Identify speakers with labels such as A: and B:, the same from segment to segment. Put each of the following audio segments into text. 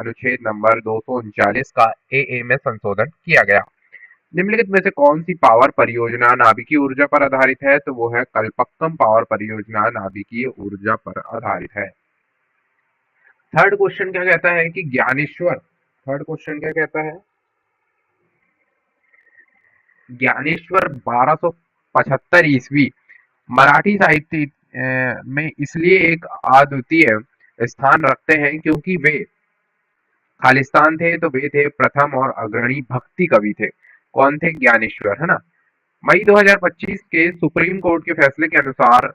A: अनुच्छेद नंबर 239 का ए में संशोधन किया गया। निम्नलिखित में से कौन सी पावर परियोजना नाभिकीय ऊर्जा पर आधारित है? तो वो है कल्पक्कम पावर परियोजना नाभिकीय ऊर्जा पर आधारित है। थर्ड क्वेश्चन क्या कहता है कि ज्ञानेश्वर, थर्ड क्वेश्चन क्या कहता है, ज्ञानेश्वर 1275 ईस्वी मराठी साहित्य में इसलिए एक अद्वितीय स्थान रखते हैं क्योंकि वे खालिस्तान थे, तो वे थे प्रथम और अग्रणी भक्ति कवि थे। कौन थे? ज्ञानेश्वर, है ना। मई 2025 के सुप्रीम कोर्ट के फैसले के अनुसार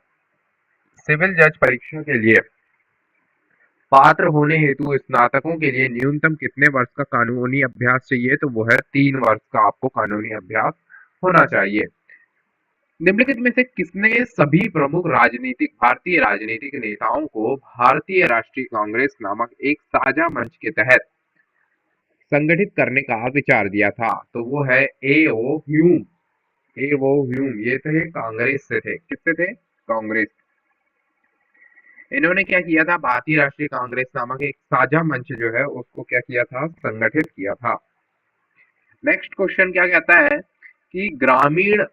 A: सिविल जज परीक्षा के लिए पात्र होने हेतु स्नातकों के लिए न्यूनतम कितने वर्ष का कानूनी अभ्यास चाहिए? तो वो है 3 वर्ष का आपको कानूनी अभ्यास होना चाहिए। निम्नलिखित में से किसने सभी प्रमुख भारतीय राजनीतिक नेताओं को भारतीय राष्ट्रीय कांग्रेस नामक एक साझा मंच के तहत संगठित करने का विचार दिया था? तो वो है ए.ओ. ह्यूम। ए.ओ. ह्यूम ये थे कांग्रेस से थे। किससे थे? कांग्रेस। इन्होंने क्या किया था? भारतीय राष्ट्रीय कांग्रेस नामक एक साझा मंच जो है उसको क्या किया था? संगठित किया था। नेक्स्ट क्वेश्चन क्या कहता है कि ग्रामीण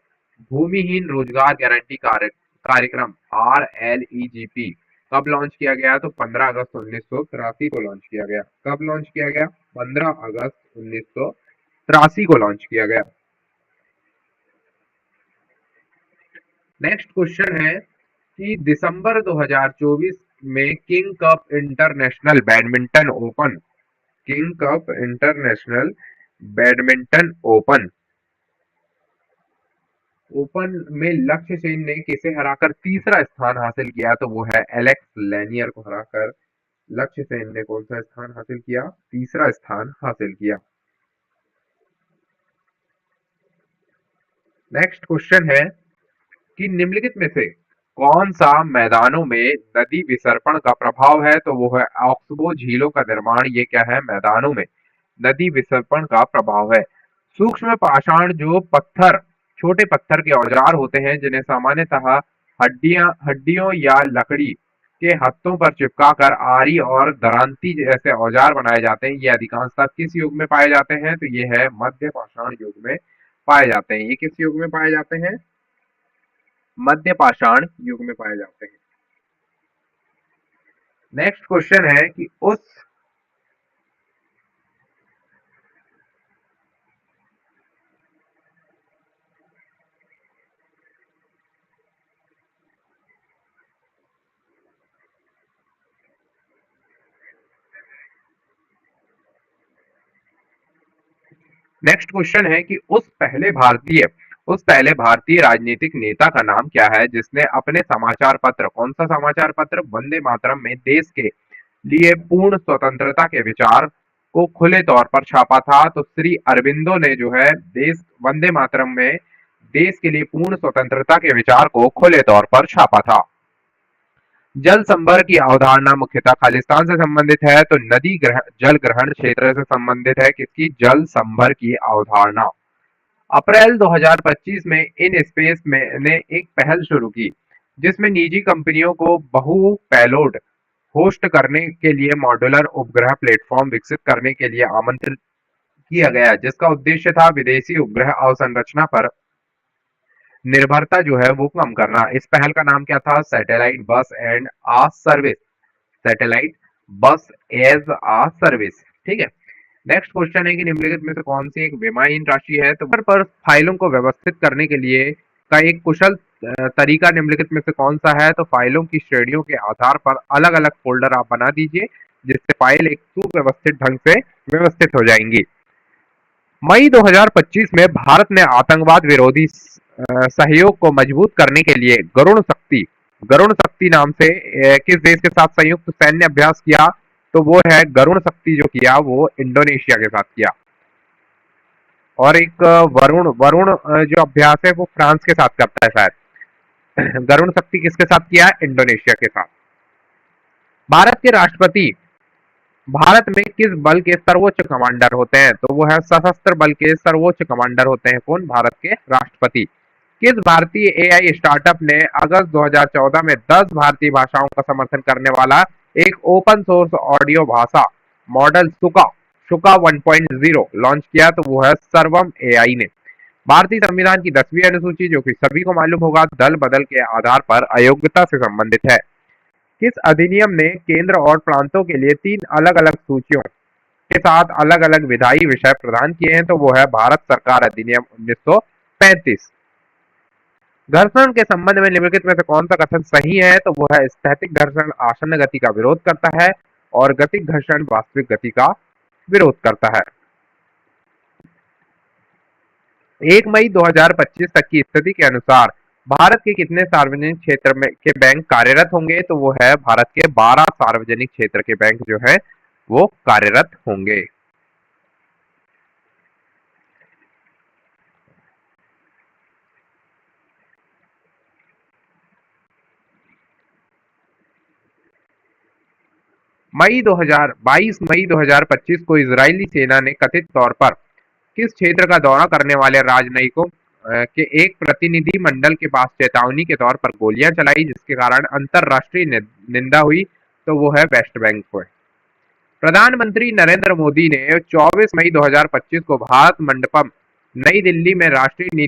A: भूमिहीन रोजगार गारंटी कार्यक्रम RLEGP कब लॉन्च किया गया? तो 15 अगस्त 1983 को लॉन्च किया गया। कब लॉन्च किया गया? 15 अगस्त 1983 को लॉन्च किया गया। नेक्स्ट क्वेश्चन है कि दिसंबर 2024 में king cup international badminton open, king cup international badminton open में लक्ष्य सेन ने किसे हराकर तीसरा स्थान हासिल किया? तो वो है एलेक्स लेनियर को हराकर लक्ष्य सेन ने कौन सा स्थान हासिल किया? तीसरा स्थान हासिल किया। नेक्स्ट क्वेश्चन है कि निम्नलिखित में से कौन सा मैदानों में नदी विसर्पण का प्रभाव है? तो वो है ऑक्सबो झीलों का निर्माण। ये क्या है? मैदानों में नदी विसर्पण का प्रभाव है। सूक्ष्म पाषाण जो पत्थर, छोटे पत्थर के औजार होते हैं जिन्हें सामान्यतः हड्डियों या लकड़ी के हत्थों पर चिपकाकर आरी और दरांती जैसे औजार बनाए जाते हैं, ये अधिकांशतः किस युग में पाए जाते हैं? तो ये है मध्य पाषाण युग में पाए जाते हैं। ये किस युग में पाए जाते हैं? मध्य पाषाण युग में पाए जाते हैं। नेक्स्ट क्वेश्चन है कि उस नेक्स्ट क्वेश्चन है कि उस पहले भारतीय राजनीतिक नेता का नाम क्या है जिसने अपने समाचार पत्र, कौन सा समाचार पत्र? वंदे मातरम में देश के लिए पूर्ण स्वतंत्रता के विचार को खुले तौर पर छापा था? तो श्री अरबिंदो ने जो है देश वंदे मातरम में देश के लिए पूर्ण स्वतंत्रता के विचार को खुले तौर पर छापा था। जल संभर की अवधारणा मुख्यतः खालिस्तान से संबंधित है, तो नदी जल ग्रहण क्षेत्र से संबंधित है। किसकी? जल संभर की अवधारणा। अप्रैल 2025 में इन स्पेस में ने एक पहल शुरू की जिसमें निजी कंपनियों को बहु पेलोड होस्ट करने के लिए मॉड्यूलर उपग्रह प्लेटफॉर्म विकसित करने के लिए आमंत्रित किया गया, जिसका उद्देश्य था विदेशी उपग्रह अवसंरचना पर निर्भरता जो है वो कम करना। इस पहल का नाम क्या था? सैटेलाइट बस एंड आ सर्विस, सैटेलाइट बस एज आ सर्विस। ठीक है। नेक्स्ट क्वेश्चन है कि निम्नलिखित में से कौन सी एक विमाहीन राशि है? तो पर फाइलों को व्यवस्थित करने के लिए का एक कुशल तरीका निम्नलिखित में से कौन सा है? तो फाइलों की श्रेणियों के आधार पर अलग अलग फोल्डर आप बना दीजिए जिससे फाइल एक सुव्यवस्थित ढंग से व्यवस्थित हो जाएंगी। मई 2025 में भारत ने आतंकवाद विरोधी सहयोग को मजबूत करने के लिए गरुण शक्ति नाम से किस देश के साथ संयुक्त सैन्य अभ्यास किया? तो वो है गरुण शक्ति जो किया वो इंडोनेशिया के साथ किया। और एक वरुण जो अभ्यास है वो फ्रांस के साथ करता है शायद। गरुण शक्ति किसके साथ किया? इंडोनेशिया के साथ। भारत के राष्ट्रपति भारत में किस बल के सर्वोच्च कमांडर होते हैं? तो वो है सशस्त्र बल के सर्वोच्च कमांडर होते हैं। कौन? भारत के राष्ट्रपति। किस भारतीय एआई स्टार्टअप ने अगस्त 2014 में 10 भारतीय भाषाओं का समर्थन करने वाला एक ओपन सोर्स ऑडियो भाषा मॉडल सुका सुका 1.0 लॉन्च किया, तो वो है सर्वम एआई ने। भारतीय संविधान की 10वीं अनुसूची, जो कि सभी को मालूम होगा, दल बदल के आधार पर अयोग्यता से संबंधित है। किस अधिनियम ने केंद्र और प्रांतों के लिए 3 अलग अलग सूचियों के साथ अलग अलग विधायी विषय प्रदान किए हैं, तो वो है भारत सरकार अधिनियम 1935। घर्षण के संबंध में निम्नलिखित में से कौन सा कथन सही है, तो वो है स्थैतिक घर्षण आसन्न गति का विरोध करता है और गतिक घर्षण वास्तविक गति का विरोध करता है। 1 मई 2025 तक की स्थिति के अनुसार भारत के कितने सार्वजनिक क्षेत्र में के बैंक कार्यरत होंगे, तो वो है भारत के 12 सार्वजनिक क्षेत्र के बैंक जो है वो कार्यरत होंगे। मई 22 मई 2025 को इजरायली सेना ने कथित तौर पर किस क्षेत्र का दौरा करने वाले राजनयिकों के एक प्रतिनिधि मंडल के पास चेतावनी के तौर पर गोलियां चलाई, जिसके कारण अंतरराष्ट्रीय निंदा हुई, तो वो है वेस्ट बैंक को। प्रधानमंत्री नरेंद्र मोदी ने 24 मई 2025 को भारत मंडपम नई दिल्ली में नई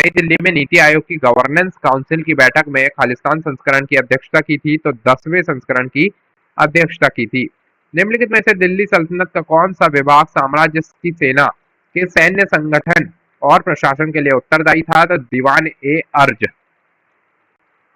A: दिल्ली में नीति आयोग की गवर्नेंस काउंसिल की बैठक में खालिस्तान संस्करण की अध्यक्षता की थी, तो 10वें संस्करण की अध्यक्षता की थी। निम्नलिखित में से दिल्ली सल्तनत का कौन सा विभाग साम्राज्य की सेना के सैन्य संगठन और प्रशासन के लिए उत्तरदायी था, तो दीवान ए अर्ज।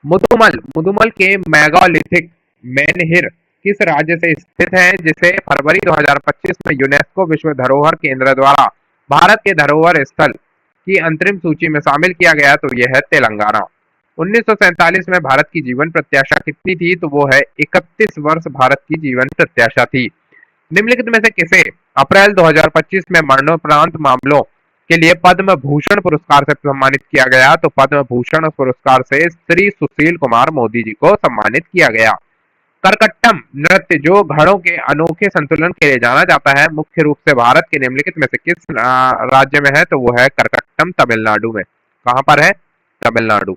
A: मुदुमल मुदुमल के मेगालिथिक मेनहिर किस राज्य से स्थित है, जिसे फरवरी 2025 में यूनेस्को विश्व धरोहर केंद्र द्वारा भारत के धरोहर स्थल की अंतरिम सूची में शामिल किया गया, तो यह है तेलंगाना। 1947 में भारत की जीवन प्रत्याशा कितनी थी, तो वो है 31 वर्ष भारत की जीवन प्रत्याशा थी। निम्नलिखित में से किसे अप्रैल 2025 में मरणोपरांत मामलों के लिए पद्म भूषण पुरस्कार से सम्मानित किया गया, तो पद्म भूषण पुरस्कार से श्री सुशील कुमार मोदी जी को सम्मानित किया गया। करकट्टम नृत्य, जो घड़ों के अनोखे संतुलन के लिए जाना जाता है, मुख्य रूप से भारत के निम्नलिखित में से किस राज्य में है, तो वो है करकट्टम तमिलनाडु में। कहां पर है? तमिलनाडु।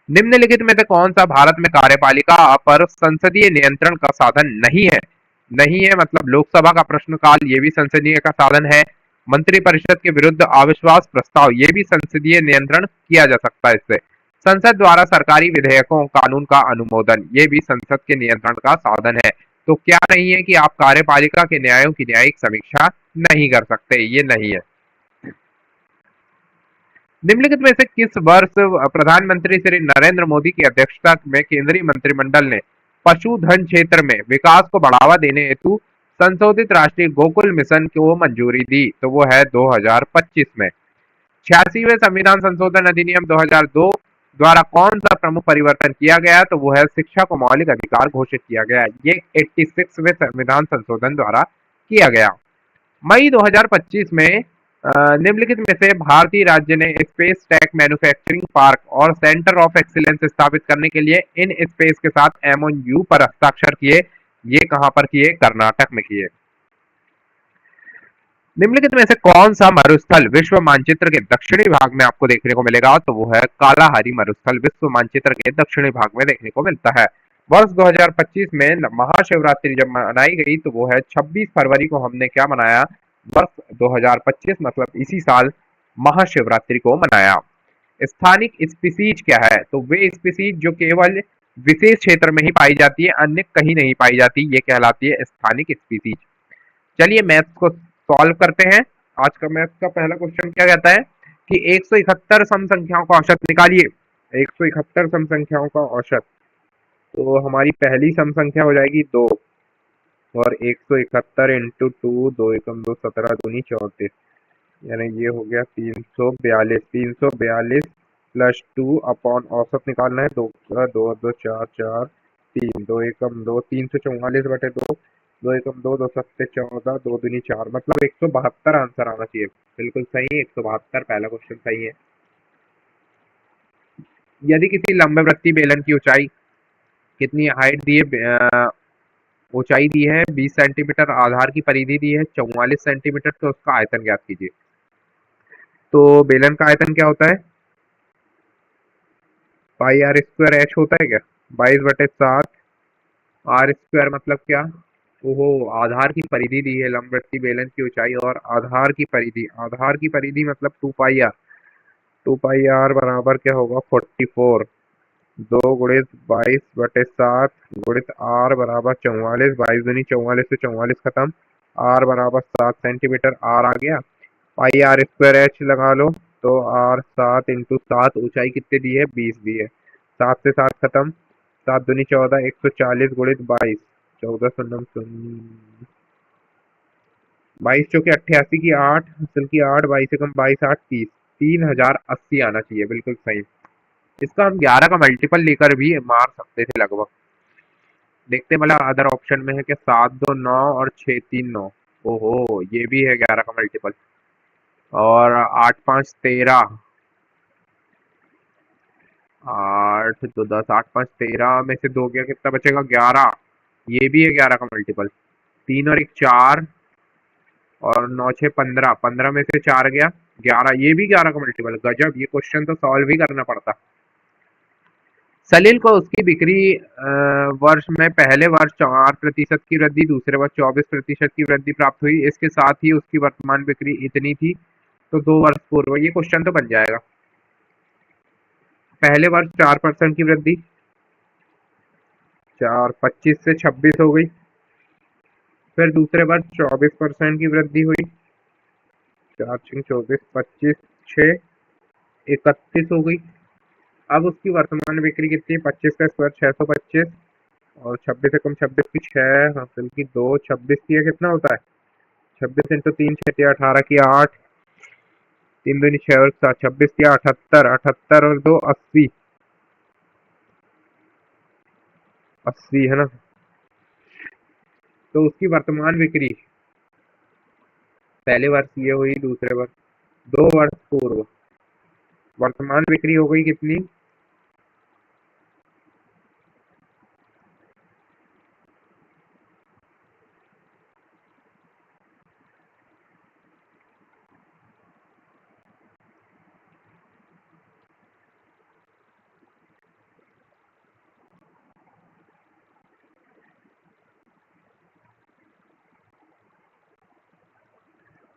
A: निम्नलिखित में से कौन सा भारत में कार्यपालिका पर संसदीय नियंत्रण का साधन नहीं है? नहीं है मतलब लोकसभा का प्रश्नकाल, ये भी संसदीय का साधन है। मंत्रिपरिषद के विरुद्ध अविश्वास प्रस्ताव, ये भी संसदीय नियंत्रण किया जा सकता है इससे। संसद द्वारा सरकारी विधेयकों कानून का अनुमोदन, ये भी संसद के नियंत्रण का साधन है। तो क्या नहीं है कि आप कार्यपालिका के न्यायों की न्यायिक समीक्षा नहीं कर सकते, ये नहीं है। निम्नलिखित में से किस वर्ष प्रधानमंत्री श्री नरेंद्र मोदी की अध्यक्षता में केंद्रीय मंत्रिमंडल ने पशुधन क्षेत्र में विकास को बढ़ावा देने हेतु संशोधित राष्ट्रीय गोकुल मिशन को मंजूरी दी, तो वो है 2025 में। 86वें संविधान संशोधन अधिनियम 2002 द्वारा कौन सा प्रमुख परिवर्तन किया गया, तो वो है शिक्षा को मौलिक अधिकार घोषित किया गया। ये 86वें संविधान संशोधन द्वारा किया गया। मई 2025 में निम्नलिखित में से भारतीय राज्य ने स्पेस टेक मैन्युफैक्चरिंग पार्क और सेंटर ऑफ एक्सीलेंस स्थापित करने के लिए इन स्पेस के साथ एमओयू पर हस्ताक्षर किए। ये कहां पर किए? कर्नाटक में किए। निम्नलिखित में से कौन सा मरुस्थल विश्व मानचित्र के दक्षिणी भाग में आपको देखने को मिलेगा, तो वो है कालाहारी मरुस्थल, विश्व मानचित्र के दक्षिणी भाग में देखने को मिलता है। वर्ष 2025 में महाशिवरात्रि जब मनाई गई, तो वो है 26 फरवरी को हमने क्या मनाया? वर्ष 2025 मतलब इसी साल महाशिवरात्रि को मनाया। स्थानिक स्पीसीज क्या है? तो वे स्पीसीज जो केवल विशेष क्षेत्र में ही पाई जाती है, अन्य कहीं नहीं पाई जाती, ये कहलाती है स्थानिक स्पीसीज। चलिए मैथ्स को सॉल्व करते हैं। आज का मैथ्स का पहला क्वेश्चन क्या कहता है कि 171 सम संख्याओं का औसत निकालिए। 171 सम संख्याओं का औसत, तो हमारी पहली सम संख्या हो जाएगी 2 और 171 इंटू 2, 2 एकम 2, 17 दूनी 34, यानी ये हो गया 342। 342 प्लस 2 अपॉन औसत निकालना है, 2 2 2 4 4 3, 2 एकम 2, 344 बटे 2, 2 एकम 2, 2 सत्ते 14, 2 दूनी 4, मतलब 172 आंसर आना चाहिए। बिल्कुल सही है, 172 पहला क्वेश्चन सही है। यदि किसी लंबवृत्तीय बेलन की ऊंचाई कितनी हाइट दी है, ऊंचाई दी है 20 सेंटीमीटर, आधार की परिधि दी है 44 सेंटीमीटर, तो उसका आयतन ज्ञात कीजिए। तो बेलन का आयतन क्या होता है? पाई आर स्क्वायर एच होता है क्या? 22/7 आर स्क्वायर मतलब क्या? ओहो, आधार की परिधि दी है, लंबवृत्तीय बेलन की ऊंचाई और आधार की परिधि मतलब 2 पाई आर। 2 पाई आर बराबर क्या होगा? 44। 2 गुणित 22/7 गुणित आर बराबर 44। 22 दूनी 44 से 44 खत्म। आर बराबर 7 सेंटीमीटर, आर आ गया। पाई आर स्क्वायर एच लगा लो। तो आर 7 × 7, ऊंचाई कितनी दी है? 20 दी है। 7 से 7 खत्म। 7 दूनी 14, 140 गुणित 22। 14 शून्य शून्य। 22 × 4 = 88 की 8, असल की 8, 22 से कम 22 8 30। 3080 आना चाहिए, बिल्कुल सही। इसका हम 11 का मल्टीपल लेकर भी मार सकते थे लगभग। देखते हैं, मतलब अदर ऑप्शन में है कि 7 2 9 और 6 3 9। ओहो, ये भी है 11 का मल्टीपल। और 8 5 13। 8 2 10, 8 5 13 में से 2 गया, कितना बचेगा? 11। ये भी है 11 का मल्टीपल। 3 और 1 4। और 9 6 15, 15 में से 4 गया 11। ये भी 11 का मल्टीपल। गजब, ये क्वेश्चन तो सॉल्व ही करना पड़ता। सलील को उसकी बिक्री वर्ष में पहले वर्ष 4% की वृद्धि, दूसरे वर्ष 24% की वृद्धि प्राप्त हुई। इसके साथ ही उसकी वर्तमान बिक्री इतनी थी। तो 2 वर्ष पूर्व, ये क्वेश्चन तो बन जाएगा। पहले वर्ष 4% की वृद्धि, 4 25 से 26 हो गई। फिर दूसरे वर्ष 24% की वृद्धि हुई। 4 × 24 25, 6 31 हो गई। अब उसकी वर्तमान बिक्री कितनी है? 25 का स्क्वायर 625। और 26 से कम 26 की 6 हासिल की 2, 26 की है, कितना होता है? 26 × 3 6 18 की 8। 3 दूनी 6 और 7, 26 की 78। 78 और 2 80। 80 है ना? तो उसकी वर्तमान बिक्री पहले वर्ष ये हुई, दूसरे वर्ष 2 वर्ष पूर्व वर्तमान बिक्री हो गई कितनी?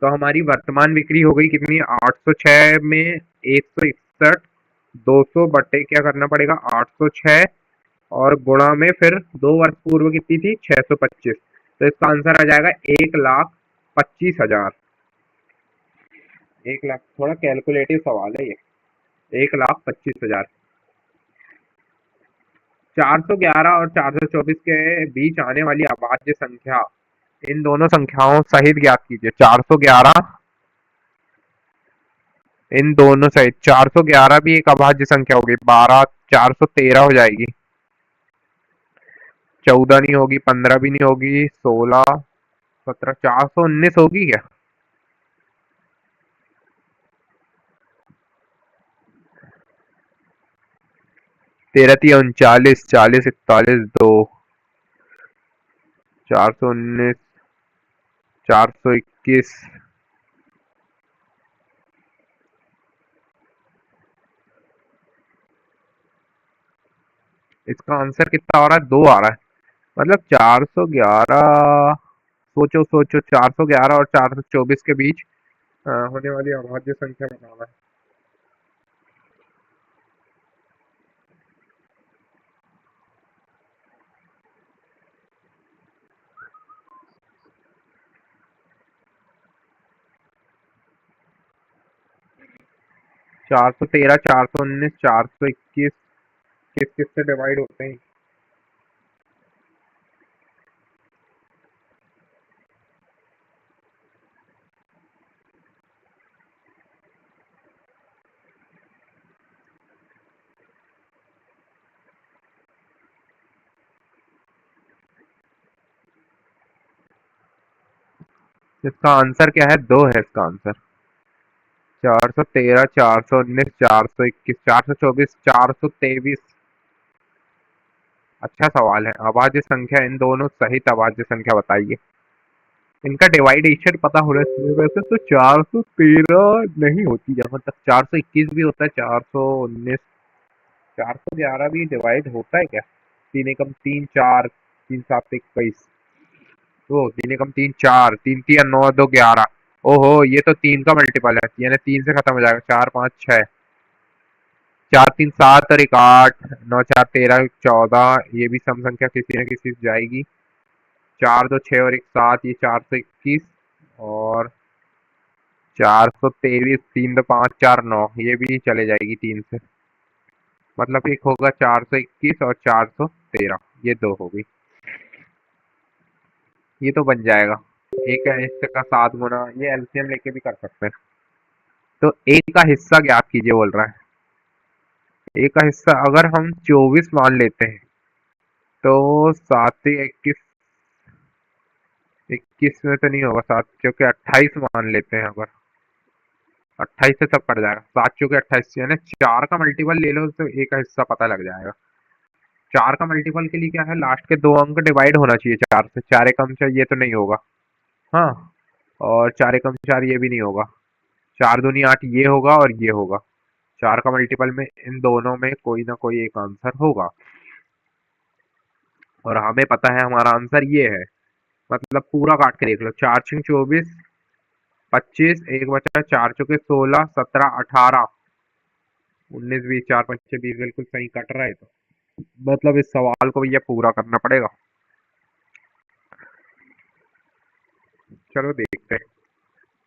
A: तो हमारी वर्तमान बिक्री हो गई कितनी? 806 में 161। 200 बटे क्या करना पड़ेगा? 806। और गुणा में फिर 2 वर्ष पूर्व कितनी थी? 625। तो इसका आंसर आ जाएगा 1,25,000। 1 लाख, थोड़ा कैलकुलेटिव सवाल है ये। 1,25,000। 411 और 424 के बीच आने वाली अभाज्य संख्या, इन दोनों संख्याओं सहित ज्ञात कीजिए। 411, इन दोनों सहित 411 भी एक अभाज्य संख्या होगी। 12 413 हो जाएगी। 14 नहीं होगी, 15 भी नहीं होगी, 16 17 419 होगी क्या? 13 3 39, 40 41 2, 419, 421। इसका आंसर कितना आ रहा है? 2 आ रहा है। मतलब 411, सोचो सोचो, 411 और 424 के बीच होने वाली अभाज्य संख्या बताना है। चार सौ तेरह, 419, 421 किस किस से डिवाइड होते हैं? इसका आंसर क्या है? 2 है इसका आंसर। 413, 419, 421, 424, 423। अच्छा सवाल है। अभाज्य संख्या, इन दोनों सहित अभाज्य संख्या बताइए। इनका डिवाइडेशन पता होना चाहिए। वैसे तो 413 नहीं होती, जहां तक 421 भी होता है, 419, 411 भी डिवाइड होता है क्या? 3 एकम 3 4, तीन सात 21, तो तीन एकम तीन, चार, तीन तीन नौ, दो 11। ओहो, ये तो तीन का मल्टीपल है, यानी तीन से खत्म हो जाएगा। चार पाँच छः, चार तीन सात और एक आठ, नौ चार 13, 14, ये भी सम संख्या किसी न किसी से जाएगी। चार दो छः और एक सात, ये 421, और 423, तीन दो पाँच, चार 9, ये भी चले जाएगी तीन से। मतलब एक होगा 421 और 413, ये दो होगी। ये तो बन जाएगा। एक है हिस्से का 7 गुना, ये एलसीएम लेके भी कर सकते हैं। तो एक का हिस्सा ज्ञात कीजिए बोल रहा है। एक का हिस्सा अगर हम 24 मान लेते हैं, तो 7 21, 21 में तो नहीं होगा, 7 चौके 28 मान लेते हैं। अगर 28 से सब कट जाएगा, 7 चौके 28, यानी 4 का मल्टीपल ले लो तो एक का हिस्सा पता लग जाएगा। 4 का मल्टीपल के लिए क्या है, लास्ट के दो अंक डिवाइड होना चाहिए 4 से। 4 एकम 4, ये तो नहीं होगा। हाँ, और 4 एकम 4, ये भी नहीं होगा। 4 दूनी 8, ये होगा और ये होगा। 4 का मल्टीपल में इन दोनों में कोई ना कोई एक आंसर होगा, और हमें पता है हमारा आंसर ये है। मतलब पूरा काट के देख लो, 4 छिंग 24, 25, एक बचा 4 चौके 16, 17, 18, 19, 20, 4 पंचे 20, बिल्कुल सही कट रहा है। तो मतलब इस सवाल को भैया पूरा करना पड़ेगा। चलो देखते हैं।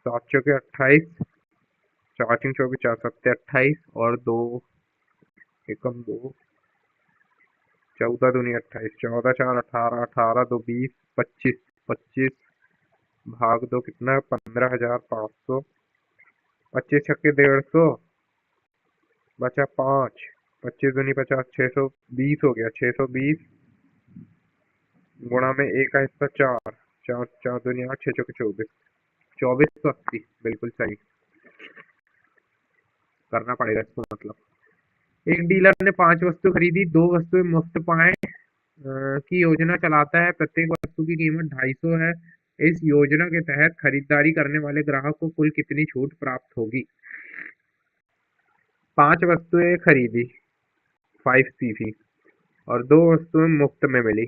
A: 7 चौके 28, 4 छिंग 24, 4 सत्ते 28, और दो एकम दो, 14 दूनी 28, 14 4 18, 18 दो 20, 25, 25 भाग दो कितना, 15,500, 25 छक्के 150, बचा 5, 25 दूनी 50, 620 हो गया। 620 गुणा में एक का हिस्सा 4, 4 4 दूनी 8, 6 चौके 24, 2480, बिल्कुल सही। करना पड़ेगा इसको। मतलब एक डीलर ने 5 वस्तु खरीदी, 2 वस्तुएं मुफ्त पाए की योजना चलाता है। प्रत्येक वस्तु की कीमत 250 है। इस योजना के तहत खरीदारी करने वाले ग्राहक को कुल कितनी छूट प्राप्त होगी? 5 वस्तुएं खरीदी, 5 सीसी, और 2 वस्तुएं मुफ्त में मिली।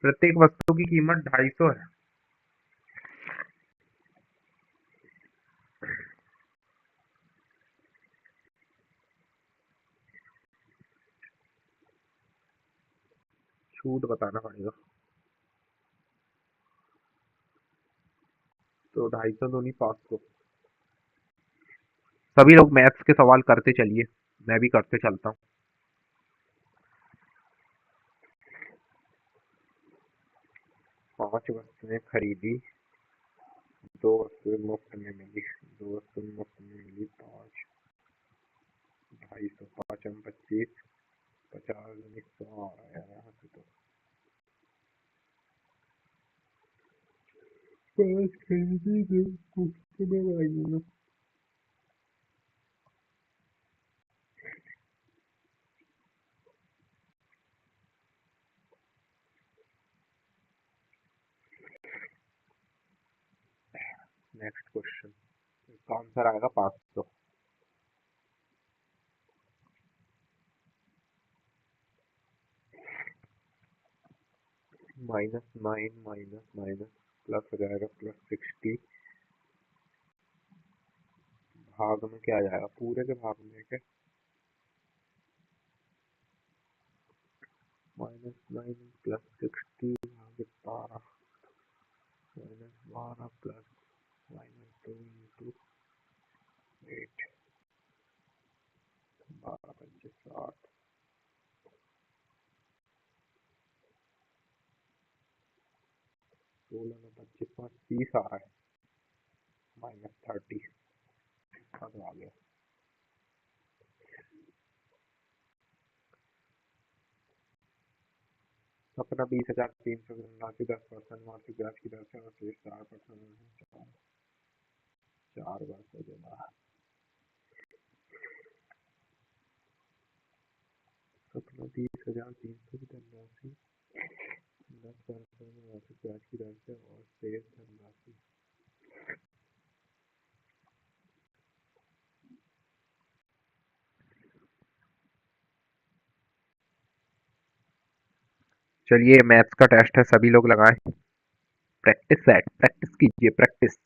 A: प्रत्येक वस्तु की कीमत 250 है। छूट बताना पड़ेगा। तो 250 दूनी 500। सभी लोग मैथ्स के सवाल करते चलिए, मैं भी करते चलता हूँ। 5 वस्तुएं खरीदी, 2 वस्तुएं मुफ्त में मिली। 2 वस्तुएं मुफ्त में मिली, 5, 250, 5 हम 25, 50 दूनी 100 आ रहा है यहाँ से। तो 5 खरीदी, 2 मुफ्त में मिली। नेक्स्ट क्वेश्चन, इसका आंसर आएगा 500। -9 माइनस माइनस प्लस हो जाएगा, +60, भाग में क्या आ जाएगा, पूरे के भाग में क्या, -9 +60 भाग 12, -12 प्लस -2 इंटू 8, 12 पंचे 60, 16 में 25 5 30 आ रहा है, -30। अब आ गया। अपना 20,300 10% मासिक ब्याज की दर से और शेष 4%, 4 वर्ष हो जाएगा। अपना 20,300 की धनराशि 10% मासिक ब्याज की दर से और शेष धनराशि चलिए मैथ्स का टेस्ट है, सभी लोग लगाएं। प्रैक्टिस सेट, प्रैक्टिस कीजिए, प्रैक्टिस।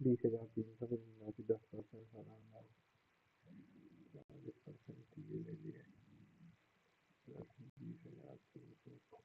A: बीस हजार 300 10% ये ले लिए, प्लस 20,300।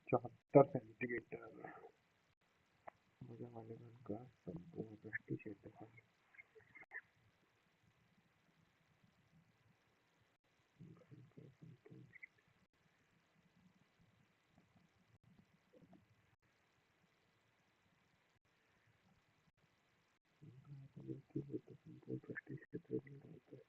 A: चौहत्तर सेंटीमीटर मुद्रावालेगन का संपूर्ण पृष्ठीय क्षेत्रफल। संपूर्ण पृष्ठीय क्षेत्रफल होता है।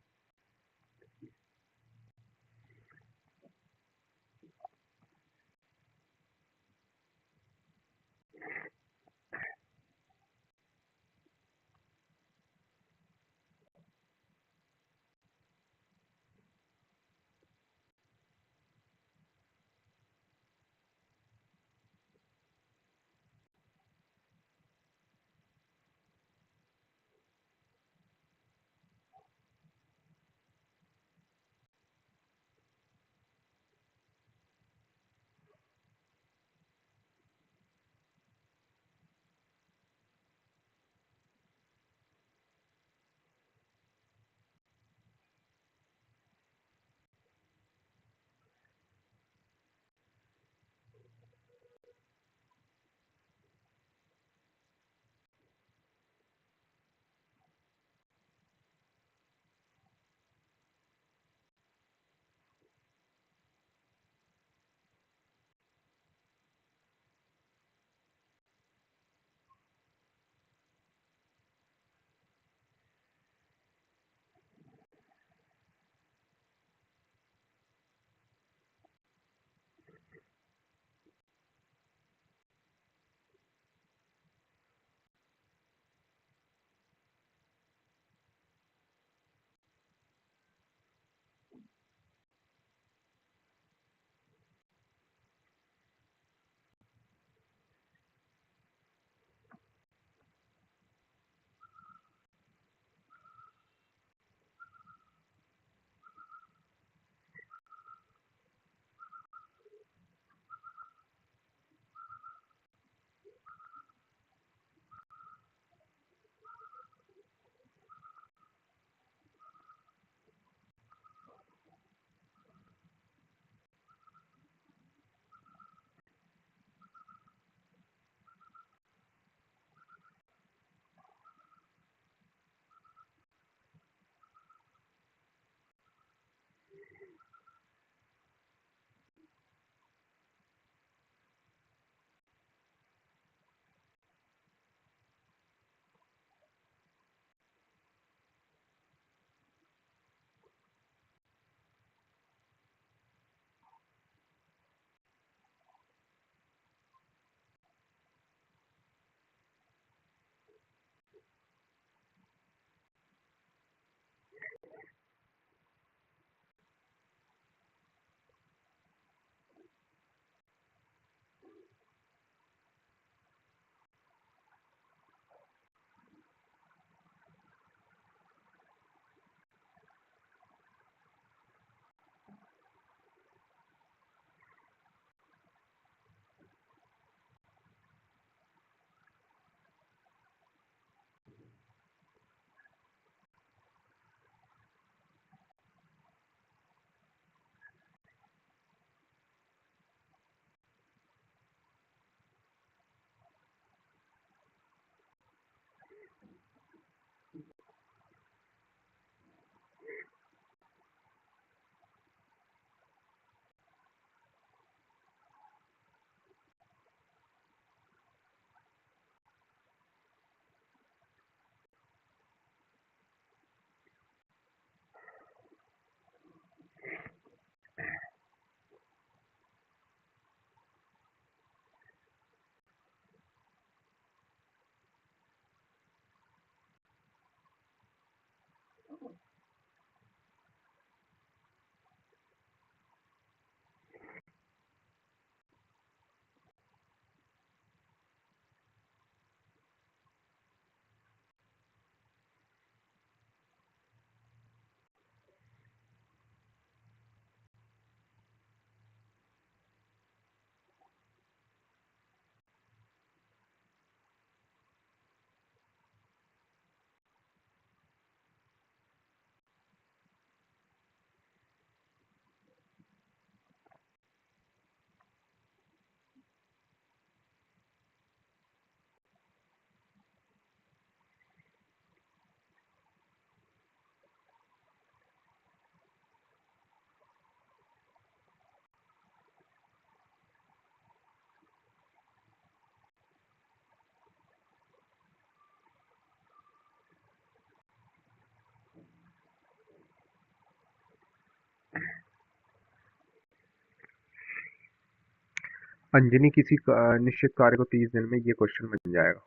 A: अंजनी किसी निश्चित कार्य को 30 दिन में, ये क्वेश्चन बन जाएगा।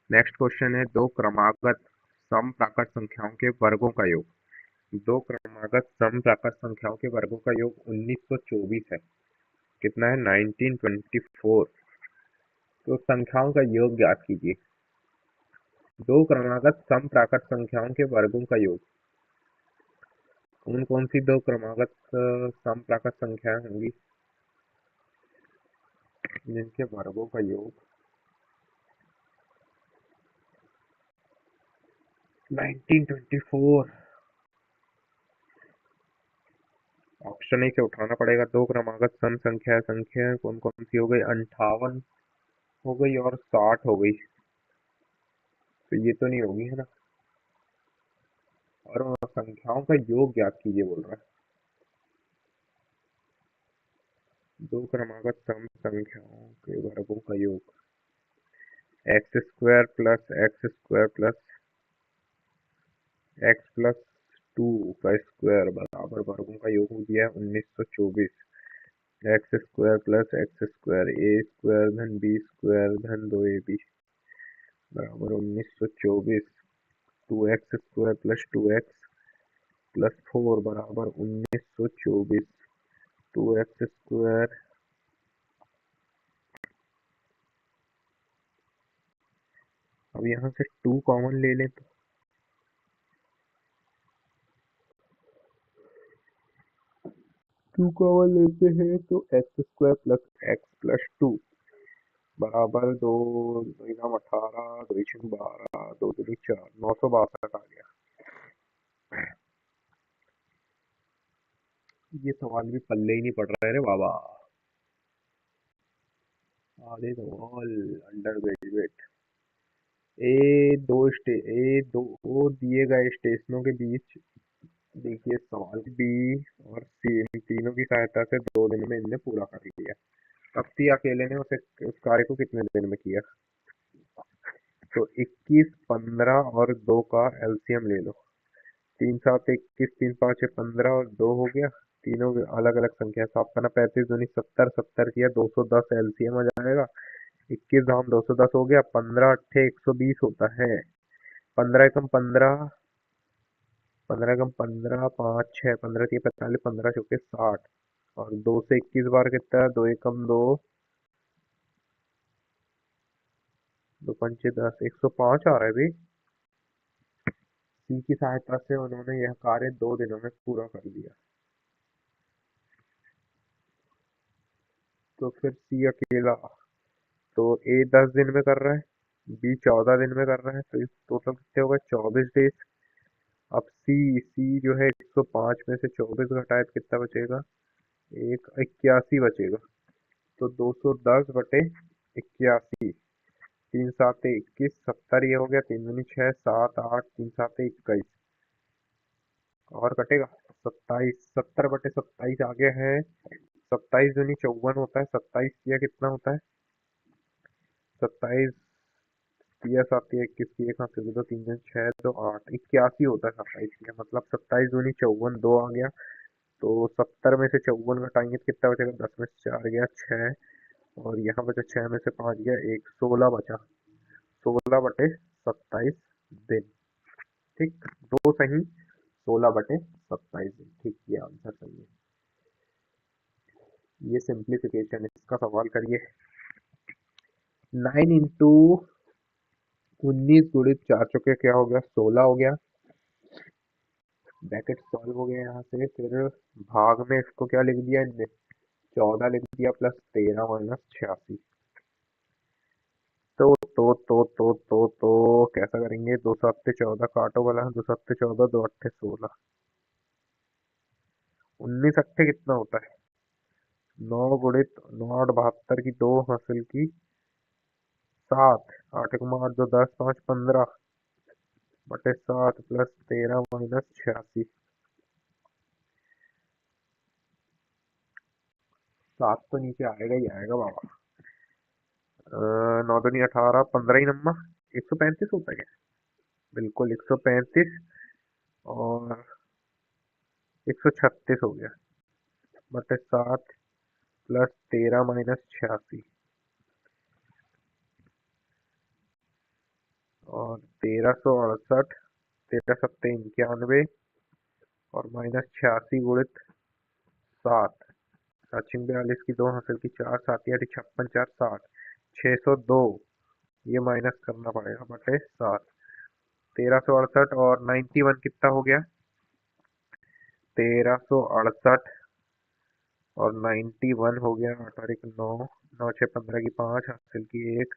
A: नेक्स्ट क्वेश्चन है दो क्रमागत समप्राकृत संख्याओं के वर्गों का योग। दो क्रमागत समप्राकृत संख्याओं के वर्गों का योग 1924 है। कितना है? 1924। तो संख्याओं का योग ज्ञात कीजिए। दो क्रमागत समप्राकृत संख्याओं के वर्गों का योग। कौन कौन सी दो क्रमागत समप्राकृत संख्याएं होंगी जिनके वर्गों का योग 1924? ऑप्शन ही से उठाना पड़ेगा। दो क्रमागत सम संख्या कौन कौन सी हो गई? 58 हो गई और 60 हो गई। तो ये तो नहीं होगी, है ना? और संख्याओं का योग ज्ञात कीजिए बोल रहा है। दो क्रमागत सम संख्याओं के वर्गों का योग x square plus x plus 2 का स्क्वायर बराबर वर्गों का योग हो दिया है 1924। X square plus x square a square धन बी स्क्वायर धन 2ab बराबर 1924। 2x square plus 2x plus 4 बराबर 1924। 2x स्क्वायर अब यहाँ से 2 कॉमन ले लें तो 2 कॉमन लेते हैं तो x square plus x plus 2 बराबर 2 2 18 2 12 2 3 4 962 आ गया। ये सवाल भी पल्ले ही नहीं पड़ रहा है रे बाबा। आधे सवाल अंडर ग्रेजुएट। दो दिए गए स्टेशनों के बीच देखिए सवाल बी और सी इन तीनों की सहायता से 2 दिन में इनने पूरा कर लिया। अब सी अकेले ने उस कार्य को कितने दिन में किया? तो 21, 15 और 2 का एलसीएम ले लो। 3 7 21, 3 5 15 और 2 हो गया। तीनों अलग अलग संख्या है। 7 पना 35 दूनी 70, 70 किया 210 एलसीएम आ जाएगा। 21 धाम 210 हो गया। 15 अट्ठे 120 होता है। 15 एकम 15, 15 एकम 15, 5 6 15 3 45, 15 चौके 60 और 2 से 21 बार कितना है? 2 एकम 2, 2 पंचे 10, 105 आ रहा है भाई। सी की सहायता से उन्होंने यह कार्य 2 दिनों में पूरा कर लिया। तो फिर सी अकेला, तो ए 10 दिन में कर रहा है, बी 14 दिन में कर रहा है, तो इस टोटल कितने होगा? 24 डेज। अब सी जो है 105 में से 24 घटाए तो कितना बचेगा? 81 बचेगा। तो 210 बटे 81, 3 7 21, 70 ये हो गया। 3 दूनी 6, 7 8, 3 7 21 और कटेगा 27। 70 बटे 27 आ गया है। 27 दूनी 54 होता है। 27 किया कितना होता है? 27 किया 7 किया 21 किया 1 हाथ से 2 3 6 2 8 81 होता है। 27 किया मतलब 27 दूनी 54 2 आ गया। तो 70 में से 54 घटाएंगे तो कितना बचेगा? 10 में से 4 गया 6 और यहाँ बचा 6 में से 5 गया 1, 16 बचा। 16 बटे 27 दिन। ठीक, दो सही, 16 बटे 27 दिन। ठीक, ये आंसर सही है। ये सिंप्लीफिकेशन इसका सवाल करिए। 9 इंटू 19 गुणित 4 चौके क्या हो गया? 16 हो गया। ब्रैकेट सॉल्व हो गया यहाँ से। फिर भाग में इसको क्या लिख दिया इनने? 14 लिख दिया प्लस 13 माइनस 86। तो कैसा करेंगे? 2 7 14 काटो वाला, 2 7 14, 2 8 16, 19 अट्ठे कितना होता है? 9 गुणित 9 8 72 की 2 हासिल की 7, 8 8 2 10 5 15 बटे 7 प्लस 13 माइनस 86। 7 तो नीचे आएगा ही आएगा बाबा। 9 दूनी 18, 15 ही नम्मा 135 होता है क्या? बिल्कुल 135 और 136 हो गया, बटे 7 प्लस 13 माइनस 86, और 1368, 13 सत्ते 91, और माइनस 86 गुणित 7, 42 की 2 हासिल की 4, 7 8 56, 4 60, 602, ये माइनस करना पड़ेगा बटे 7, 1368 और 91 कितना हो गया, 1368 और 91 हो गया, 8 और 1 9, 9 6 15 की 5 हासिल की 1,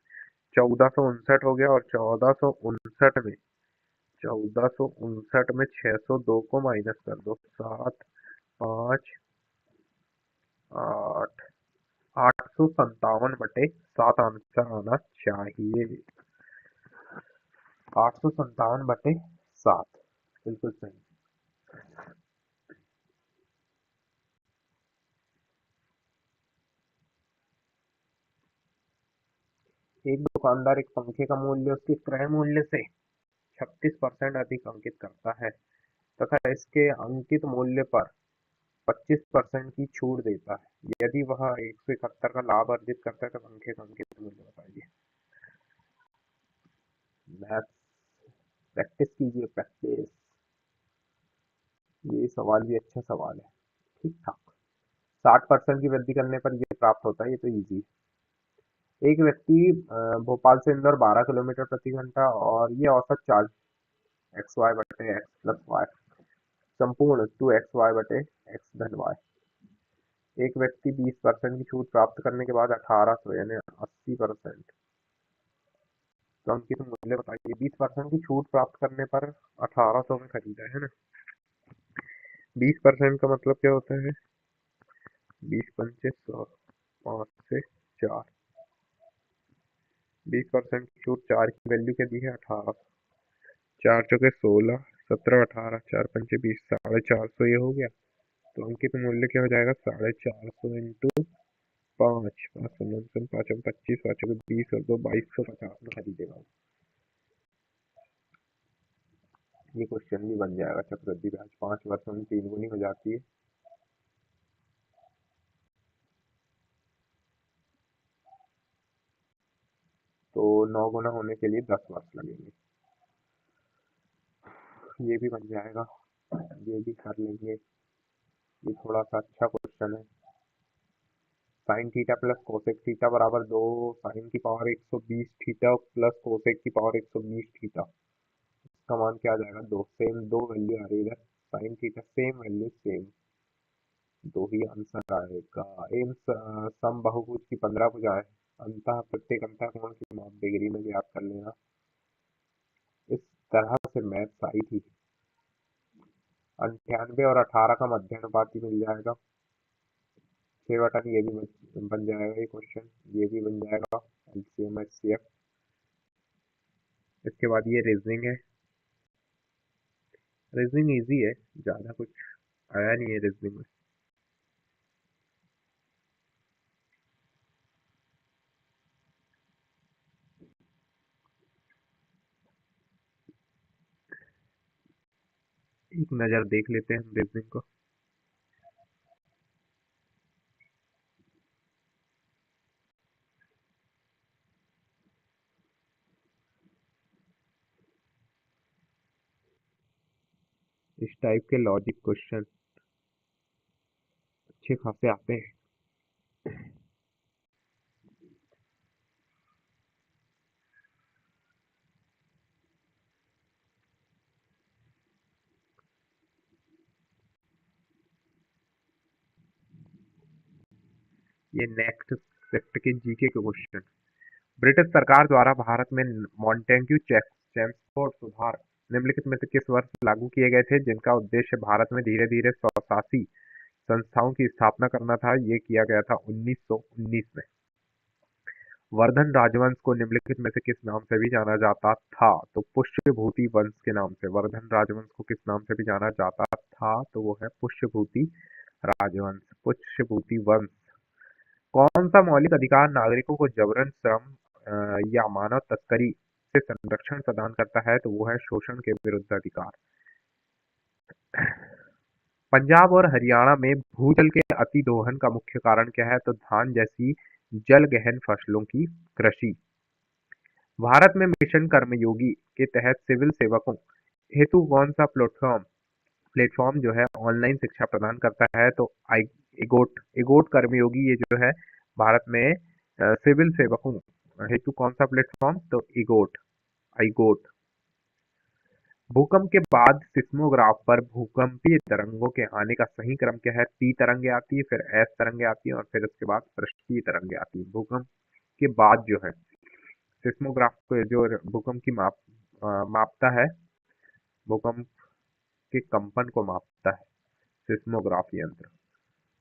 A: 1459 हो गया, और 1459 में 602 को माइनस कर दो, 7 5 8, 857/7 आंसर आना चाहिए, 857/7, बिल्कुल सही। एक दुकानदार एक पंखे का मूल्य उसके क्रय मूल्य से 36% अधिक अंकित करता है तथा इसके अंकित मूल्य पर 25% की छूट देता है। यदि वह 171 का लाभ अर्जित करता है तो पंखे का अंकित मूल्य बताइए। मैथ्स प्रैक्टिस कीजिए, प्रैक्टिस। ये सवाल भी अच्छा सवाल है, ठीक ठाक। 60% की वृद्धि करने पर ये प्राप्त होता है, ये तो इजी। एक व्यक्ति भोपाल से इंदौर 12 किलोमीटर प्रति घंटा और ये औसत चार्ज एक्स वाई बटे एक्स प्लस वाई संपूर्ण 2x y बटे एक्स धन वाई। एक व्यक्ति 20% की छूट प्राप्त करने के बाद 1800 यानी 80%, तो अंकित मूल्य बताइए। 20% की छूट प्राप्त करने पर 1800 में खरीदा है ना। 20% का मतलब क्या होता है, 20 × 5 = 100, 5 से 4, 20% की छूट 4 की वैल्यू क्या दी है, 1800, 4 चौके 16, 17 18, 4 पंचे 20, 450 ये हो गया। तो अंकित मूल्य क्या हो जाएगा, 450 इंटू 5, 5 5 25, 5 20 और 2 2250 में खरीदेगा। ये क्वेश्चन भी बन जाएगा। चक्रवृद्धि ब्याज 5 वर्षों में 3 गुनी हो जाती है। तो 9 गुना होने के लिए 10 वर्ष लगेंगे। ये भी बन जाएगा, ये भी कर लेंगे। ये थोड़ा सा अच्छा क्वेश्चन है। Sine theta plus cosec theta बराबर 2 साइन की पावर 120 थीटा प्लस कोसेक की पावर 120 थीटा, इसका मान क्या आ जाएगा, 2। सेम 2 वैल्यू आ रही है इधर, sine theta same value same, 2 ही आंसर आएगा। इन सम बहुभुज की 15 भुजाएं अंतः प्रत्येक अंतः कोण की माप डिग्री में ज्ञात कर लेना। इस तरह से मैथ्स आई थी। 98 और 18 का मध्यानुपाती मिल जाएगा, 6/3, ये भी बन जाएगा ये क्वेश्चन, ये भी बन जाएगा एलसीएम एचसीएफ। इसके बाद ये रीजनिंग है। रीजनिंग इजी है, ज़्यादा कुछ आया नहीं है रीजनिंग में। एक नज़र देख लेते हैं रीजनिंग को। इस टाइप के लॉजिक क्वेश्चन अच्छे खासे आते हैं। ये नेक्स्ट सेक्टर के जीके के क्वेश्चन। ब्रिटिश सरकार द्वारा भारत में मॉन्टेग्यू चेम्सफोर्ड सुधार निम्नलिखित में से किस वर्ष लागू किए गए थे, जिनका उद्देश्य भारत में धीरे धीरे स्वशासी संस्थाओं की स्थापना करना था। ये किया गया था 1919 में। वर्धन राजवंश को निम्नलिखित में से किस नाम से भी जाना जाता था, तो पुष्यभूति वंश के नाम से। वर्धन राजवंश को किस नाम से भी जाना जाता था, तो वो है पुष्यभूति राजवंश, पुष्यभूति वंश। कौन सा मौलिक अधिकार नागरिकों को जबरन श्रम या मानव तस्करी से संरक्षण प्रदान करता है, तो वो है शोषण के विरुद्ध अधिकार। पंजाब और हरियाणा में भूजल के अतिदोहन का मुख्य कारण क्या है? तो धान जैसी जलगहन फसलों की कृषि। भारत में मिशन कर्मयोगी के तहत सिविल सेवकों हेतु कौन सा प्लेटफॉर्म प्लेटफॉर्म जो है ऑनलाइन शिक्षा प्रदान करता है? तो आई इगोट इगोट कर्मयोगी ये जो है भारत में सिविल सेवकों हेतु कौन सा प्लेटफॉर्म? तो इगोट आईगोट। भूकंप के बाद सिस्मोग्राफ पर भूकंपीय तरंगों के आने का सही क्रम क्या है? पी तरंगे आती है, फिर एस तरंगे आती है और फिर उसके बाद पृष्ठीय तरंगे आती है। भूकंप के बाद जो है सिस्मोग्राफ को जो भूकंप की मापता है, भूकंप के कंपन को मापता है सिस्मोग्राफ यंत्र।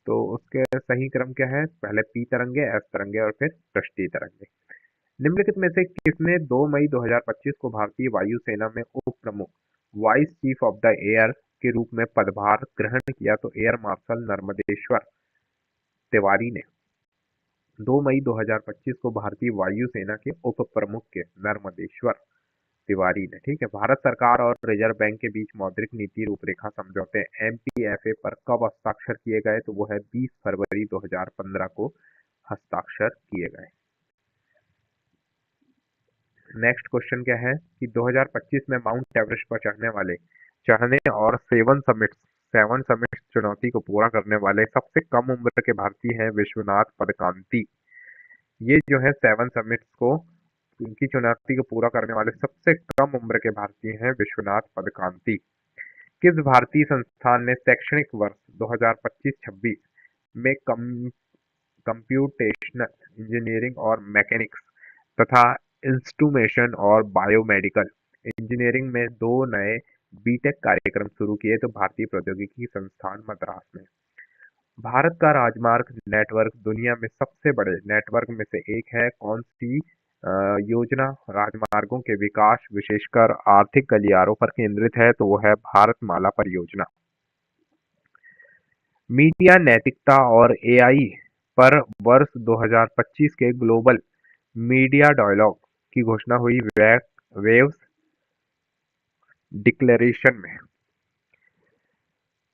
A: तो उसके सही क्रम क्या है? पहले पी तरंगे, एस तरंगे और फिर पृष्ठीय तरंगे। निम्नलिखित में से किसने 2 मई 2025 को भारतीय वायुसेना में उप प्रमुख vice chief of the air के रूप में पदभार ग्रहण किया? तो एयर मार्शल नर्मदेश्वर तिवारी ने 2 मई 2025 को भारतीय वायुसेना के उप प्रमुख के नर्मदेश्वर तिवारी ने, ठीक है। भारत सरकार और रिजर्व बैंक के बीच मौद्रिक नीति रूपरेखा समझौते एमपीएफए पर कब हस्ताक्षर किए गए? तो वो है 20 फरवरी 2015 को हस्ताक्षर किए गए। नेक्स्ट क्वेश्चन क्या है कि 2025 में माउंट एवरेस्ट पर चढ़ने और सेवन समिट्स चुनौती को पूरा करने वाले सबसे कम उम्र के भारतीय हैं विश्वनाथ पदकांती। ये जो है सेवन समिट्स को उनकी चुनौती को पूरा करने वाले सबसे कम उम्र के भारतीय हैं विश्वनाथ पदकांती। किस भारतीय संस्थान ने शैक्षणिक वर्ष 2025-26 में कंप्यूटेशनल इंजीनियरिंग और मैकेनिक्स तथा इंस्ट्रूमेशन और बायोमेडिकल इंजीनियरिंग में 2 नए बीटेक कार्यक्रम शुरू किए? तो भारतीय प्रौद्योगिकी संस्थान मद्रास में। भारत का राजमार्ग नेटवर्क दुनिया में सबसे बड़े नेटवर्क में से एक है। कौन सी योजना राजमार्गों के विकास विशेषकर आर्थिक गलियारों पर केंद्रित है? तो वो है भारतमाला परियोजना। मीडिया नैतिकता और एआई पर वर्ष 2025 के ग्लोबल मीडिया डायलॉग की घोषणा हुई वेव्स डिक्लेरेशन में।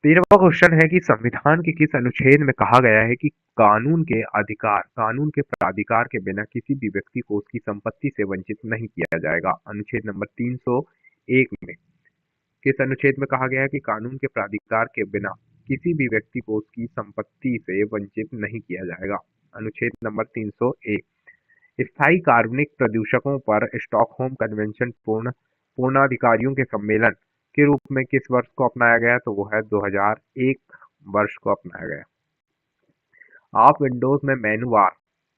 A: 13वां क्वेश्चन है कि संविधान के किस अनुच्छेद में कहा गया है कि कानून के प्राधिकार के बिना किसी भी व्यक्ति को उसकी संपत्ति से वंचित नहीं किया जाएगा? अनुच्छेद नंबर 301 में किस अनुच्छेद में कहा गया है कि कानून के प्राधिकार के बिना किसी भी व्यक्ति को उसकी संपत्ति से वंचित नहीं किया जाएगा? अनुच्छेद नंबर 301। स्थायी कार्बनिक प्रदूषकों पर स्टॉकहोम कन्वेंशन पूर्णाधिकारियों के सम्मेलन के रूप में किस वर्ष को अपनाया गया? तो वो है 2001 वर्ष को अपनाया गया। आप विंडोज में मेनू बार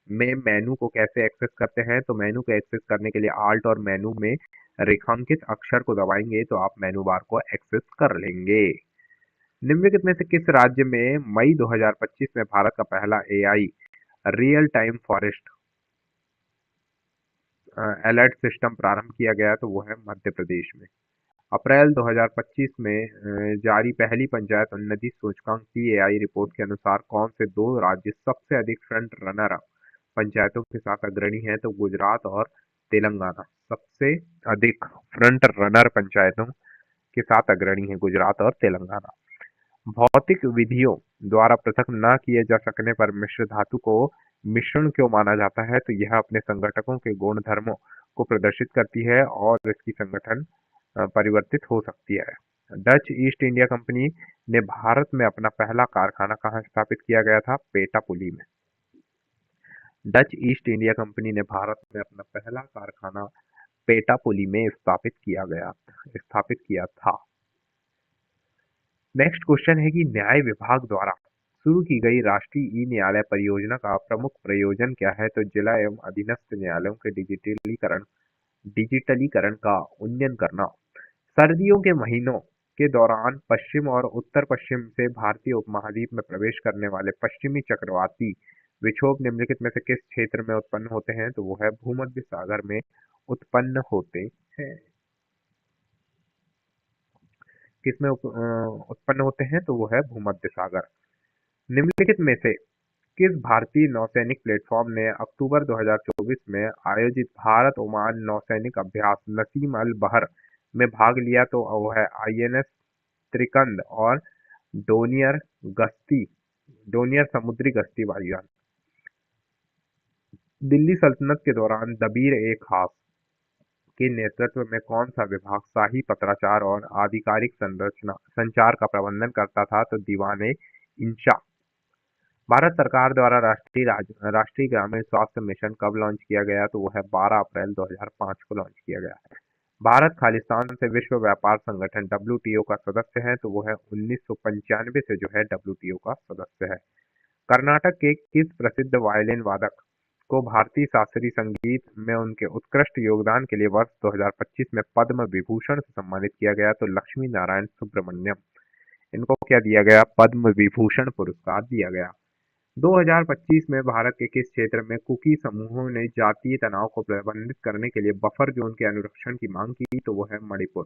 A: में मेनू को कैसे एक्सेस करते हैं? तो मेनू को एक्सेस करने के लिए आल्ट और मेनू में रेखांकित अक्षर को दबाएंगे तो आप मेनू बार को एक्सेस कर लेंगे। निम्नलिखित में से किस राज्य में मई 2025 में भारत का पहला AI real time forest alert system प्रारंभ किया गया? तो वो है मध्य प्रदेश में। अप्रैल 2025 में जारी पहली पंचायत उन्नति सूचकांक पीएआई रिपोर्ट के अनुसार कौन से 2 राज्य सबसे अधिक फ्रंट रनर पंचायतों के साथ अग्रणी हैं? तो गुजरात और तेलंगाना सबसे अधिक फ्रंट रनर पंचायतों के साथ अग्रणी है, गुजरात और तेलंगाना। भौतिक विधियों द्वारा पृथक न किए जा सकने पर मिश्र धातु को मिश्रण क्यों माना जाता है? तो यह अपने संघटकों के गुण धर्मों को प्रदर्शित करती है और इसकी संगठन परिवर्तित हो सकती है। डच ईस्ट इंडिया कंपनी ने भारत में अपना पहला कारखाना कहाँ स्थापित किया गया था? पेटापुली में। डच ईस्ट इंडिया कंपनी ने भारत में अपना पहला कारखाना पेटापुली में स्थापित किया था। नेक्स्ट क्वेश्चन है कि न्याय विभाग द्वारा शुरू की गई राष्ट्रीय ई न्यायालय परियोजना का प्रमुख प्रयोजन क्या है? तो जिला एवं अधीनस्थ न्यायालयों के डिजिटलीकरण का उन्नयन करना। सर्दियों के महीनों के दौरान पश्चिम और उत्तर पश्चिम से भारतीय उपमहाद्वीप में प्रवेश करने वाले पश्चिमी चक्रवाती विक्षोभ निम्नलिखित में से किस क्षेत्र में उत्पन्न होते हैं? तो वो है भूमध्य सागर में उत्पन्न होते हैं। किसमें उत्पन्न होते हैं? तो वो है भूमध्य सागर। निम्नलिखित में से किस भारतीय नौसैनिक प्लेटफॉर्म ने अक्टूबर 2024 में आयोजित भारत ओमान नौसैनिक अभ्यास नसीम अल बहर में भाग लिया? तो वो है आईएनएस त्रिकंद और डोनियर गश्ती डोनियर समुद्री गश्ती वायुयान। दिल्ली सल्तनत के दौरान दबीर-ए-खास के नेतृत्व में कौन सा विभाग शाही पत्राचार और आधिकारिक संचार का प्रबंधन करता था? तो दीवान-ए-इंशा। भारत सरकार द्वारा राष्ट्रीय ग्रामीण स्वास्थ्य मिशन कब लॉन्च किया गया? तो वो है 12 अप्रैल 2005 को लॉन्च किया गया। भारत खालिस्तान से विश्व व्यापार संगठन डब्ल्यूटीओ का सदस्य है? तो वो है 1995 से जो है डब्ल्यूटीओ का सदस्य है। कर्नाटक के किस प्रसिद्ध वायलिन वादक को भारतीय शास्त्रीय संगीत में उनके उत्कृष्ट योगदान के लिए वर्ष 2025 में पद्म विभूषण से सम्मानित किया गया? तो लक्ष्मी नारायण सुब्रमण्यम। इनको क्या दिया गया? पद्म विभूषण पुरस्कार दिया गया। 2025 में भारत के किस क्षेत्र में कुकी समूहों ने जातीय तनाव को प्रबंधित करने के लिए बफर जोन के अनुरक्षण की मांग की? तो वो है मणिपुर।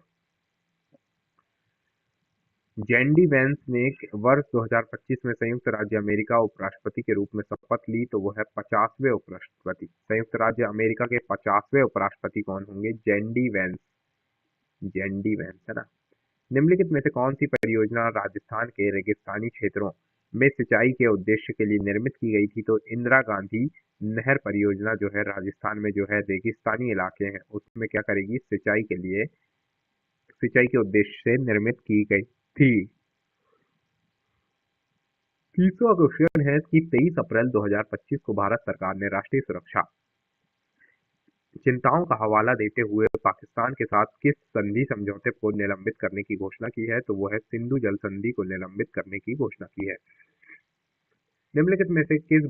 A: जेंडी वेंस ने वर्ष 2025 में संयुक्त राज्य अमेरिका उपराष्ट्रपति के रूप में शपथ ली? तो वो है 50वें उपराष्ट्रपति। संयुक्त राज्य अमेरिका के 50वें उपराष्ट्रपति कौन होंगे? जेंडी वेंस। जेंडी वेंस है ना। निम्नलिखित में से कौन सी परियोजना राजस्थान के रेगिस्तानी क्षेत्रों में सिंचाई के उद्देश्य के लिए निर्मित की गई थी? तो इंदिरा गांधी नहर परियोजना जो है राजस्थान में जो है रेगिस्तानी इलाके हैं उसमें क्या करेगी? सिंचाई के उद्देश्य से निर्मित की गई थी। 30वां क्वेश्चन है कि 23 अप्रैल 2025 को भारत सरकार ने राष्ट्रीय सुरक्षा चिंताओं का हवाला देते हुए पाकिस्तान के साथ किस संधि समझौते को निलंबित करने की घोषणा की है? तो वो है सिंधु जल संधि को निलंबित करने की घोषणा की है। निम्नलिखित में से किस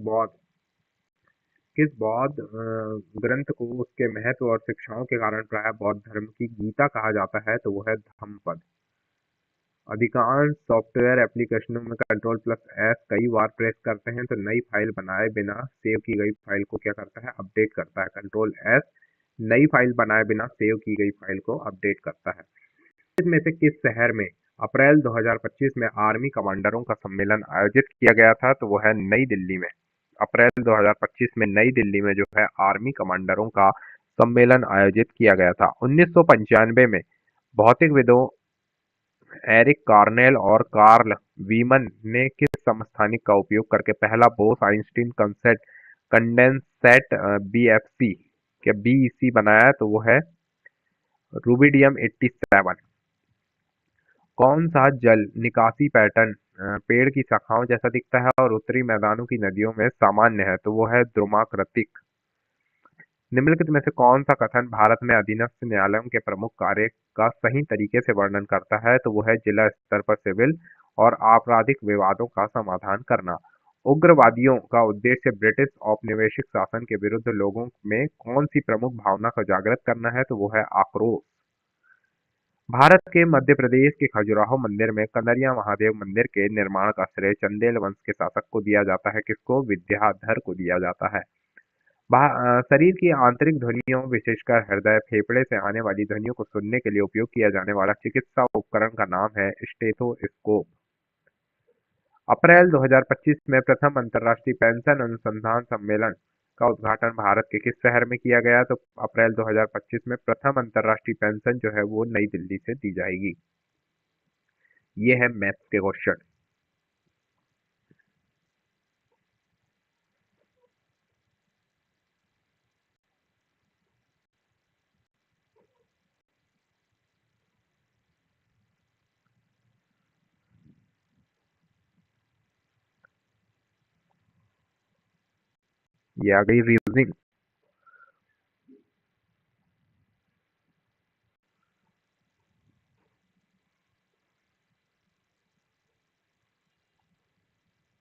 A: बौद्ध ग्रंथ को उसके महत्व और शिक्षाओं के कारण प्रायः बौद्ध धर्म की गीता कहा जाता है? तो वो है धम्मपद। अधिकांश सॉफ्टवेयर एप्लीकेशनों में Ctrl+S कई बार प्रेस करते हैं तो नई फाइल बनाए बिना सेव की गई फाइल को क्या करता है? अपडेट करता है। Ctrl+S नई फाइल बनाए बिना सेव की गई फाइल को अपडेट करता है। इसमें से किस शहर में अप्रैल 2025 में आर्मी कमांडरों का सम्मेलन आयोजित किया गया था? तो वो है नई दिल्ली में। अप्रैल 2025 में नई दिल्ली में जो है आर्मी कमांडरों का सम्मेलन आयोजित किया गया था। 1995 में भौतिकविदों एरिक कार्नेल और कार्ल वीमन ने किस समस्थानिक का उपयोग करके पहला बोस-आइंस्टीन कंडेंसेट बीएफसी क्या बीईसी बनाया? तो वो है रूबिडियम 87। कौन सा जल निकासी पैटर्न पेड़ की शाखाओं जैसा दिखता है और उत्तरी मैदानों की नदियों में सामान्य है? तो वो है द्रुमाकृतिक। निम्नलिखित में से कौन सा कथन भारत में अधीनस्थ न्यायालयों के प्रमुख कार्य का सही तरीके से वर्णन करता है? तो वो है जिला स्तर पर सिविल और आपराधिक विवादों का समाधान करना। उग्रवादियों का उद्देश्य ब्रिटिश औपनिवेशिक शासन के विरुद्ध लोगों में कौन सी प्रमुख भावना को जागृत करना है? तो वो है आक्रोश। भारत के मध्य प्रदेश के खजुराहो मंदिर में कनरिया महादेव मंदिर के निर्माण का श्रेय चंदेल वंश के शासक को दिया जाता है? किसको? विद्याधर को दिया जाता है। शरीर की आंतरिक ध्वनियों विशेषकर हृदय फेफड़े से आने वाली ध्वनियों को सुनने के लिए उपयोग किया जाने वाला चिकित्सा उपकरण का नाम है स्टेथोस्कोप। अप्रैल 2025 में प्रथम अंतर्राष्ट्रीय पेंशन अनुसंधान सम्मेलन का उद्घाटन भारत के किस शहर में किया गया? तो अप्रैल 2025 में प्रथम अंतर्राष्ट्रीय पेंशन जो है वो नई दिल्ली से दी जाएगी। ये है मैथ्स के क्वेश्चन। ये आ गई रीजनिंग।